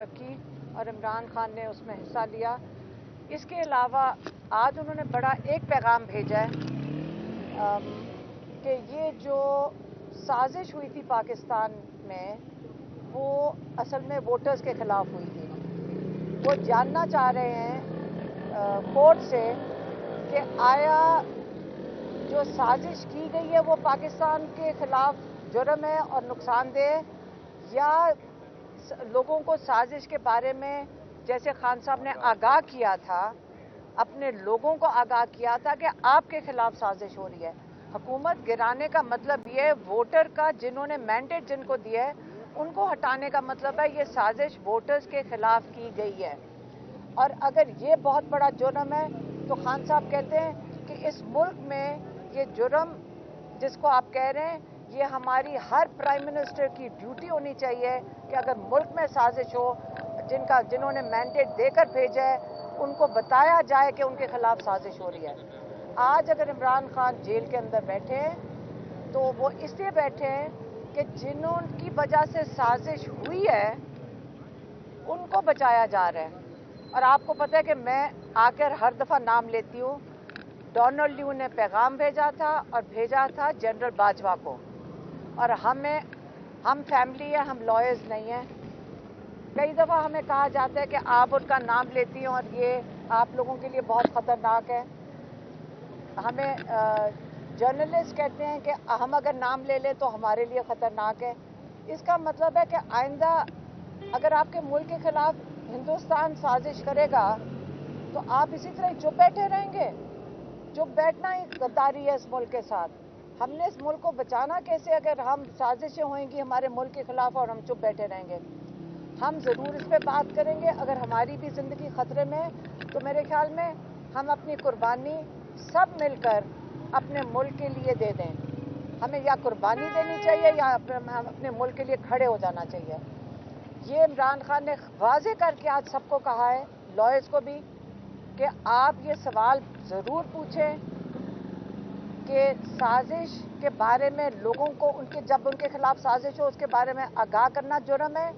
की और इमरान खान ने उसमें हिस्सा लिया। इसके अलावा आज उन्होंने बड़ा एक पैगाम भेजा है कि ये जो साजिश हुई थी पाकिस्तान में वो असल में वोटर्स के खिलाफ हुई थी। वो जानना चाह रहे हैं कोर्ट से कि आया जो साजिश की गई है वो पाकिस्तान के खिलाफ जुर्म है और नुकसानदेह, या लोगों को साजिश के बारे में जैसे खान साहब ने आगाह किया था, अपने लोगों को आगाह किया था कि आपके खिलाफ साजिश हो रही है। हुकूमत गिराने का मतलब ये है वोटर का, जिन्होंने मैंडेट जिनको दिया है उनको हटाने का मतलब है ये साजिश वोटर्स के खिलाफ की गई है। और अगर ये बहुत बड़ा जुर्म है तो खान साहब कहते हैं कि इस मुल्क में ये जुर्म जिसको आप कह रहे हैं ये हमारी हर प्राइम मिनिस्टर की ड्यूटी होनी चाहिए कि अगर मुल्क में साजिश हो, जिन्होंने मैंडेट देकर भेजा है उनको बताया जाए कि उनके खिलाफ साजिश हो रही है। आज अगर इमरान खान जेल के अंदर बैठे हैं तो वो इसलिए बैठे हैं कि जिन्होंने वजह से साजिश हुई है उनको बचाया जा रहा है। और आपको पता है कि मैं आकर हर दफ़ा नाम लेती हूँ। डोनाल्ड ल्यू ने पैगाम भेजा था और भेजा था जनरल बाजवा को, और हम फैमिली है, हम लॉयर्स नहीं हैं। कई दफ़ा हमें कहा जाता है कि आप उनका नाम लेती हैं और ये आप लोगों के लिए बहुत ख़तरनाक है। हमें जर्नलिस्ट कहते हैं कि हम अगर नाम ले लें तो हमारे लिए ख़तरनाक है। इसका मतलब है कि आइंदा अगर आपके मुल्क के खिलाफ हिंदुस्तान साजिश करेगा तो आप इसी तरह चुप बैठे रहेंगे। चुप बैठना ही गद्दारी है इस मुल्क के साथ। हमने इस मुल्क को बचाना कैसे अगर हम साजिशें होंगी हमारे मुल्क के खिलाफ और हम चुप बैठे रहेंगे। हम ज़रूर इस पर बात करेंगे। अगर हमारी भी ज़िंदगी ख़तरे में है तो मेरे ख्याल में हम अपनी कुर्बानी सब मिलकर अपने मुल्क के लिए दे दें। हमें या कुर्बानी देनी चाहिए या हम अपने मुल्क के लिए खड़े हो जाना चाहिए। ये इमरान खान ने वाज़े करके आज सबको कहा है, लॉयर्स को भी, कि आप ये सवाल ज़रूर पूछें कि साजिश के बारे में लोगों को जब उनके खिलाफ साजिश हो उसके बारे में आगाह करना जुर्म है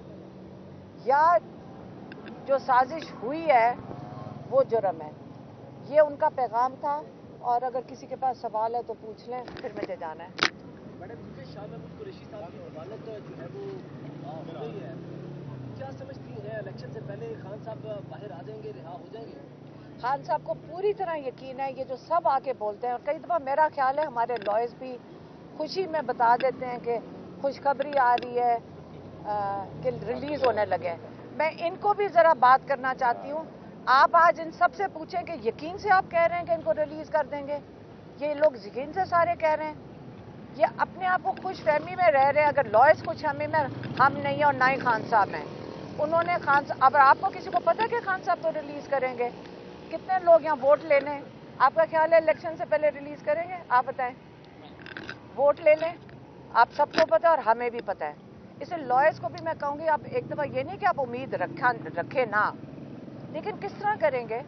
या जो साजिश हुई है वो जुर्म है। ये उनका पैगाम था। और अगर किसी के पास सवाल है तो पूछ लें, फिर मुझे जाना है। मैडम, शाह महमूद कुरैशी साहब की जमानत जो है वो हो गई है, क्या समझती हैं इलेक्शन से पहले खान साहब बाहर आ जाएंगे, रिहा हो जाएंगे? खान साहब को पूरी तरह यकीन है। ये जो सब आके बोलते हैं, और कई दफ़ा मेरा ख्याल है हमारे लॉयर्स भी खुशी में बता देते हैं कि खुशखबरी आ रही है कि रिलीज़ होने लगे। मैं इनको भी ज़रा बात करना चाहती हूँ। आप आज इन सब से पूछें कि यकीन से आप कह रहे हैं कि इनको रिलीज़ कर देंगे? ये लोग यकीन से सारे कह रहे हैं, ये अपने आप को खुश फहमी में रह रहे हैं। अगर लॉयर्स खुश फहमी में हम नहीं है और ना ही खान साहब हैं। उन्होंने अब आपको किसी को पता है कि खान साहब तो रिलीज़ करेंगे? कितने लोग यहाँ वोट लेने, आपका ख्याल है इलेक्शन से पहले रिलीज़ करेंगे? आप बताएं। वोट ले लें, आप सबको पता है और हमें भी पता है। इसलिए लॉयर्स को भी मैं कहूँगी, आप एक दफ़ा ये नहीं कि आप उम्मीद रखें ना, लेकिन किस तरह करेंगे?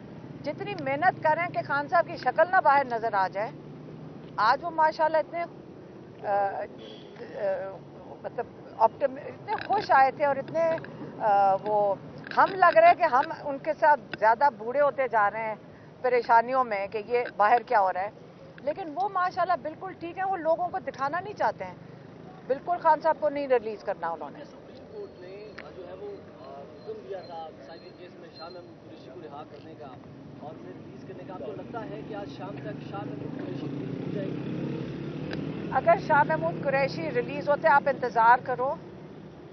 जितनी मेहनत करें कि खान साहब की शक्ल ना बाहर नज़र आ जाए। आज वो माशाल्लाह इतने मतलब इतने खुश आए थे और इतने वो हम लग रहे हैं कि हम उनके साथ ज़्यादा बूढ़े होते जा रहे हैं परेशानियों में कि ये बाहर क्या हो रहा है। लेकिन वो माशाल्लाह बिल्कुल ठीक है। वो लोगों को दिखाना नहीं चाहते हैं। बिल्कुल खान साहब को नहीं रिलीज़ करना उन्होंने। सुप्रीम कोर्ट ने जो है वो हुक्म दिया था साइकिल केस में शाह महमूद कुरैशी को रिहा करने का और उन्हें रिलीज़ करने का। आपको लगता है कि आज शाम तक शाह महमूद कुरैशी रिलीज़ हो जाएगी? अगर शाह महमूद कुरैशी रिलीज़ होते, आप इंतज़ार करो।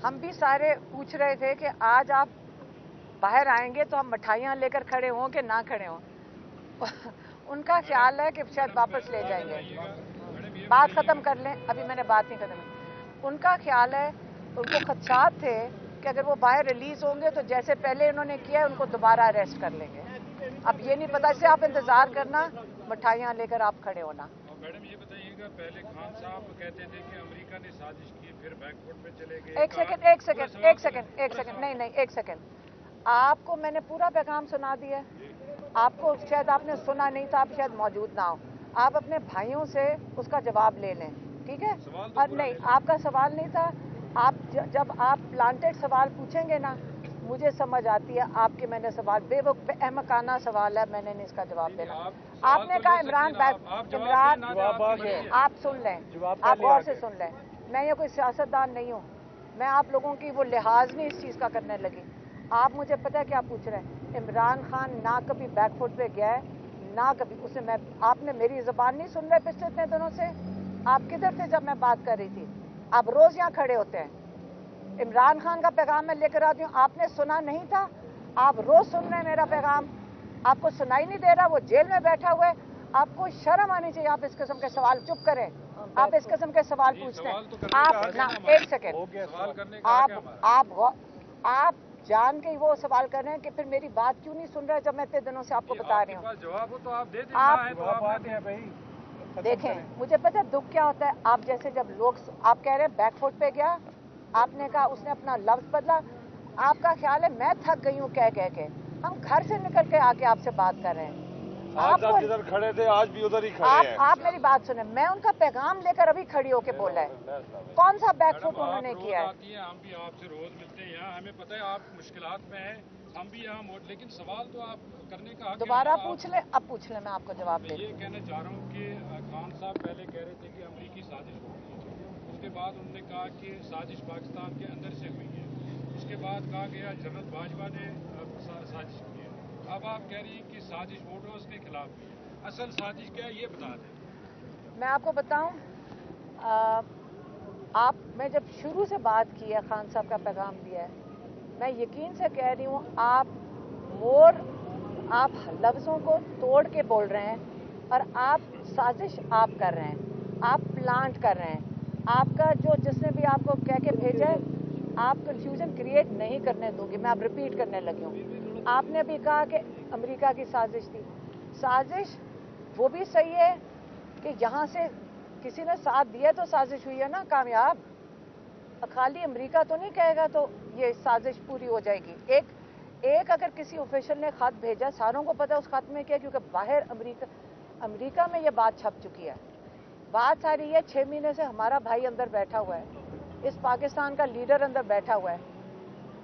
हम भी सारे पूछ रहे थे कि आज आप बाहर आएंगे तो हम मिठाइयाँ लेकर खड़े हों कि ना खड़े हों। उनका ख्याल है कि शायद वापस ले जाएंगे। बात ख़त्म कर लें, अभी मैंने बात नहीं ख़त्म की। उनका ख्याल है, उनको खदशात थे कि अगर वो बाहर रिलीज़ होंगे तो जैसे पहले उन्होंने किया उनको दोबारा अरेस्ट कर लेंगे। अब ये नहीं पता, इससे आप इंतज़ार करना, मिठाइयाँ लेकर आप खड़े होना। मैडम ये बताइएगा, पहले खान साहब कहते थे कि अमेरिका ने साजिश की, फिर बैकफुट पे चले गए। एक सेकंड, नहीं, एक सेकंड। आपको मैंने पूरा पैगाम सुना दिया। आपको शायद आपने सुना नहीं था, आप शायद मौजूद ना हो। आप अपने भाइयों से उसका जवाब ले लें, ठीक है? और नहीं, आपका सवाल नहीं था। आप जब आप प्लांटेड सवाल पूछेंगे ना मुझे समझ आती है आपके मैंने सवाल बेवकूफ़ाना सवाल है, मैंने नहीं इसका जवाब देना। आपने कहा इमरान आप सुन लें, आप गौर से सुन लें, मैं ये कोई सियासतदान नहीं हूँ, मैं आप लोगों की वो लिहाज नहीं इस चीज़ का करने लगी। आप मुझे पता है क्या पूछ रहे हैं, इमरान खान ना कभी बैकफुट पे गया है ना कभी उसे मैं, आपने मेरी ज़बान नहीं सुन रहे पिछले इतने दिनों से? आप किधर थे जब मैं बात कर रही थी? आप रोज़ यहाँ खड़े होते हैं, इमरान खान का पैगाम मैं लेकर आती हूँ, आपने सुना नहीं था? आप रोज़ सुन रहे हैं मेरा पैगाम, आपको सुनाई नहीं दे रहा? वो जेल में बैठा हुआ है, आपको शर्म आनी चाहिए। आप इस किस्म के सवाल, चुप करें, आप इस किस्म के सवाल पूछते हैं। आप ना, एक सेकेंड, आप जान के वो सवाल कर रहे हैं कि फिर मेरी बात क्यों नहीं सुन रहे जब मैं इतने दिनों से आपको बता रही हूँ। जवाब हो तो आप दे आप देखें, मुझे पता है दुख क्या होता है। आप जैसे जब लोग, आप कह रहे हैं बैकफुट पे गया, आपने कहा उसने अपना लफ्ज बदला, आपका ख्याल है मैं थक गई हूँ कह कह के। हम घर से निकल के आके आपसे बात कर रहे हैं, आप जिधर खड़े थे आज भी उधर ही खड़े हैं। आप मेरी बात सुने, मैं उनका पैगाम लेकर अभी खड़ी होके बोला है, कौन सा बैकफुट उन्होंने किया है? हम भी आपसे रोज मिलते हैं यहाँ, हमें पता है आप मुश्किलात में हैं, हम भी यहाँ, लेकिन सवाल तो आप करने का हक है। दोबारा पूछ ले, अब पूछ ले, मैं आपको जवाब दे। ये कहना चाह रहा हूँ कि खान साहब पहले कह रहे थे कि अमरीकी साजिश हो गई है, उसके बाद उन्होंने कहा कि साजिश पाकिस्तान के अंदर से हुई है, उसके बाद कहा गया जनरल बाजवा ने साजिश की है, अब आप कह रही हैं कि साजिश वोटर्स के खिलाफ हुई है। असल साजिश क्या है ये बता दें। मैं आपको बताऊं, मैं जब शुरू से बात की है, खान साहब का पैगाम दिया है, मैं यकीन से कह रही हूँ आप लफ्ज़ों को तोड़ के बोल रहे हैं और आप साजिश आप कर रहे हैं, आप प्लांट कर रहे हैं। आपका जो जिसने भी आपको कह के भेजा है, आप कंफ्यूजन क्रिएट नहीं करने दूंगी, मैं अब रिपीट करने लगी हूँ। आपने भी कहा कि अमेरिका की साजिश थी, साजिश वो भी सही है कि यहाँ से किसी ने साथ दिया तो साजिश हुई है ना कामयाब। खाली अमेरिका तो नहीं कहेगा तो ये साजिश पूरी हो जाएगी। एक अगर किसी ऑफिशियल ने खत भेजा, सारों को पता है उस खत में क्या, क्योंकि बाहर अमेरिका में ये बात छप चुकी है। बात सारी है 6 महीने से हमारा भाई अंदर बैठा हुआ है, इस पाकिस्तान का लीडर अंदर बैठा हुआ है।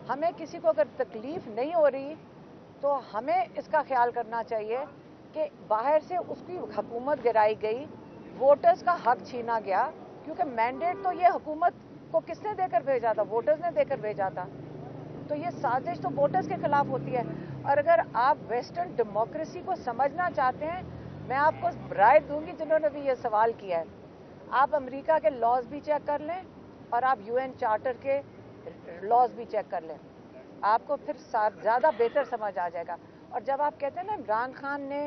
हमें किसी को अगर तकलीफ नहीं हो रही तो हमें इसका ख्याल करना चाहिए कि बाहर से उसकी हुकूमत गिराई गई, वोटर्स का हक छीना गया, क्योंकि मैंडेट तो ये हुकूमत को किसने देकर भेजा था? वोटर्स ने देकर भेजा था। तो ये साजिश तो वोटर्स के खिलाफ होती है। और अगर आप वेस्टर्न डेमोक्रेसी को समझना चाहते हैं, मैं आपको राय दूंगी जिन्होंने भी ये सवाल किया है, आप अमेरिका के लॉज भी चेक कर लें और आप यूएन चार्टर के लॉज भी चेक कर लें, आपको फिर ज़्यादा बेहतर समझ आ जाएगा। और जब आप कहते हैं ना इमरान खान ने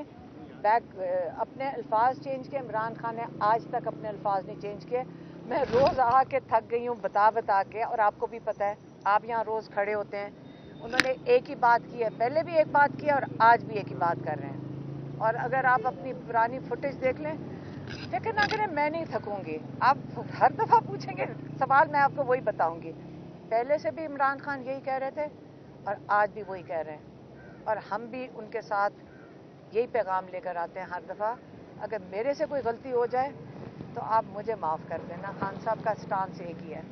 अपने अल्फाज चेंज किए, इमरान खान ने आज तक अपने अल्फाज नहीं चेंज किए। मैं रोज़ आके थक गई हूँ बता के, और आपको भी पता है, आप यहाँ रोज़ खड़े होते हैं। उन्होंने एक ही बात की है, पहले भी एक बात की है और आज भी एक ही बात कर रहे हैं। और अगर आप अपनी पुरानी फुटेज देख लें, फिक्र ना करें, मैं नहीं थकूंगी। आप हर दफ़ा पूछेंगे सवाल, मैं आपको वही बताऊंगी। पहले से भी इमरान खान यही कह रहे थे और आज भी वही कह रहे हैं, और हम भी उनके साथ यही पैगाम लेकर आते हैं हर दफ़ा। अगर मेरे से कोई गलती हो जाए तो आप मुझे माफ़ कर देना, खान साहब का स्टांस एक ही है।